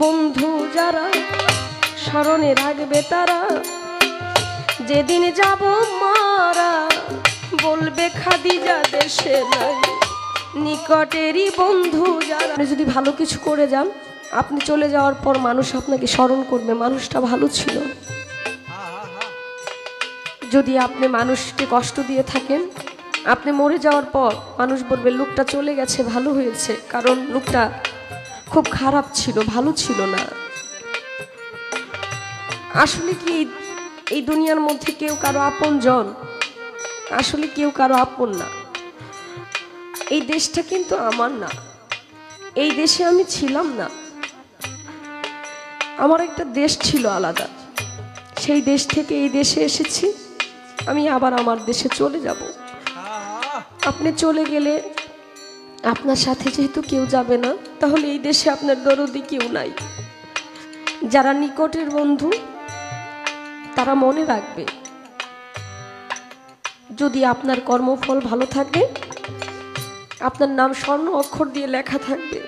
বন্ধু যারা স্মরণে রাখবে তারা, যেদিন যাব মারা বলবে খাদিজা দেশে নাই। নিকটেরই বন্ধু যারা, আপনি যদি ভালো কিছু করে যান, আপনি চলে যাওয়ার পর মানুষ আপনাকে স্মরণ করবে মানুষটা ভালো ছিল। যদি আপনি মানুষকে কষ্ট দিয়ে থাকেন, আপনি মরে যাওয়ার পর মানুষ বলবে লোকটা চলে গেছে ভালো হয়েছে, কারণ লোকটা খুব খারাপ ছিল, ভালো ছিল না। আসলে কি এই দুনিয়ার মধ্যে কেউ কারো আপন জন, আসলে কেউ কারো আপন না। এই দেশটা কিন্তু আমার না, এই দেশে আমি ছিলাম না। আমার একটা দেশ ছিল আলাদা, সেই দেশ থেকে এই দেশে এসেছি, আমি আবার আমার দেশে চলে যাব। আপনি চলে গেলে আপনার সাথে যেহেতু কেউ যাবে না, তাহলে এই দেশে আপনার দরদি কেউ নাই। যারা নিকটের বন্ধু তারা মনে রাখবে, যদি আপনার কর্মফল ভালো থাকে, আপনার নাম স্বর্ণ অক্ষর দিয়ে লেখা থাকবে।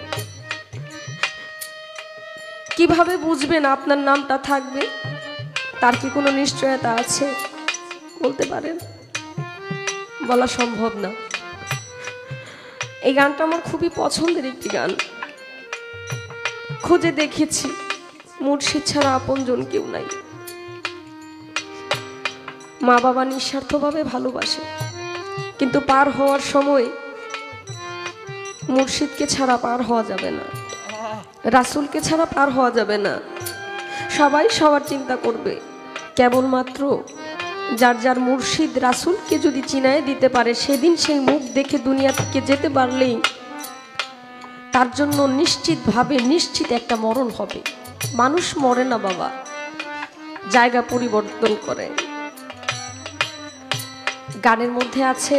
কিভাবে বুঝবেন আপনার নামটা থাকবে? তার কি কোনো নিশ্চয়তা আছে? বলতে পারেন? বলা সম্ভব না। এই গানটা আমার খুবই পছন্দের একটি গান। খুঁজে দেখেছি, মুর্শিদ ছাড়া আপনজন কেউ নাই। মা বাবা নিঃস্বার্থভাবে ভালোবাসে, কিন্তু পার হওয়ার সময় মুর্শিদকে ছাড়া পার হওয়া যাবে না, রাসূলকে ছাড়া পার হওয়া যাবে না। সবাই সবার চিন্তা করবে, কেবলমাত্র যার যার মুর্শিদ রাসূলকে যদি চিনায় দিতে পারে, সেদিন সেই মুখ দেখে দুনিয়া থেকে যেতে পারলেই তার জন্য নিশ্চিতভাবে নিশ্চিত একটা মরণ হবে। মানুষ মরে না বাবা, জায়গা পরিবর্তন করে। গানের মধ্যে আছে,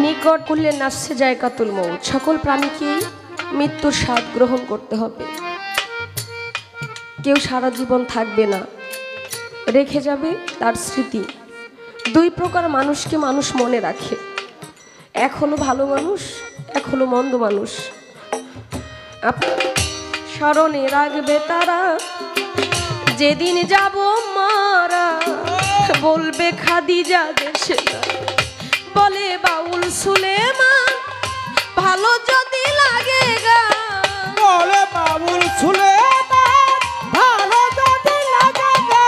নিকট করলে নাফসে জায়গাতুল মউত, সকল প্রাণীকেই মৃত্যুর স্বাদ গ্রহণ করতে হবে। কেউ সারা জীবন থাকবে না, রেখে যাবে তার স্মৃতি। দুই প্রকার মানুষকে মানুষ মনে রাখে, এক হলো ভালো মানুষ, এক হলো মন্দ মানুষ। আপনার স্মরণে রাখবে তারা, যেদিন যাব মারা বলবে খাদিজা দেশে নাই। বলে বাউল সুলেমান ভালো যদি লাগে গা, বলে বাউল সুলেমান ভালো যদি লাগে গা,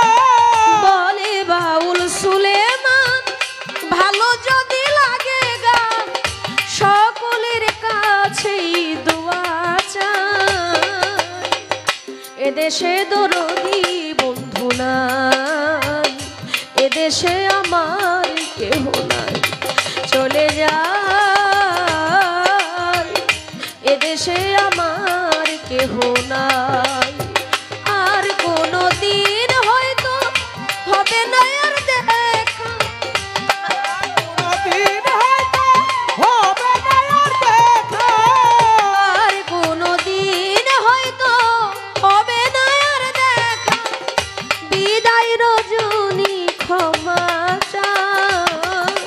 বলে বাউল সুলেমান ভালো যদি লাগে গা, সকলের কাছেই দোয়া চাই। এদেশে দরদি বন্ধু নাই, এদেশে আমার কেহ নাই, চলে যায় এদেশে আমার কেহ নাই। আর কোনো দিন হয়তো হবে না আর দেখা, কোনদিন হয়তো হবে না আর দেখা, আর কোনো দিন হয়তো হবে না আর দেখা। বিদায় রজনী ক্ষমা চায়,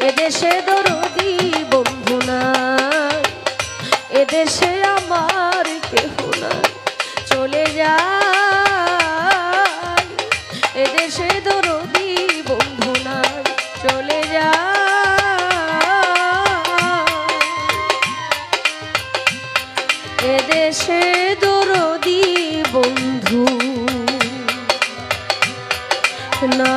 এদেশে দরদি বন্ধু নাই, এদেশে আমার কেহ নাই, চলে যায় এদেশে দরদি বন্ধু নাই, চলে যায় এদেশে দরদি বন্ধু না।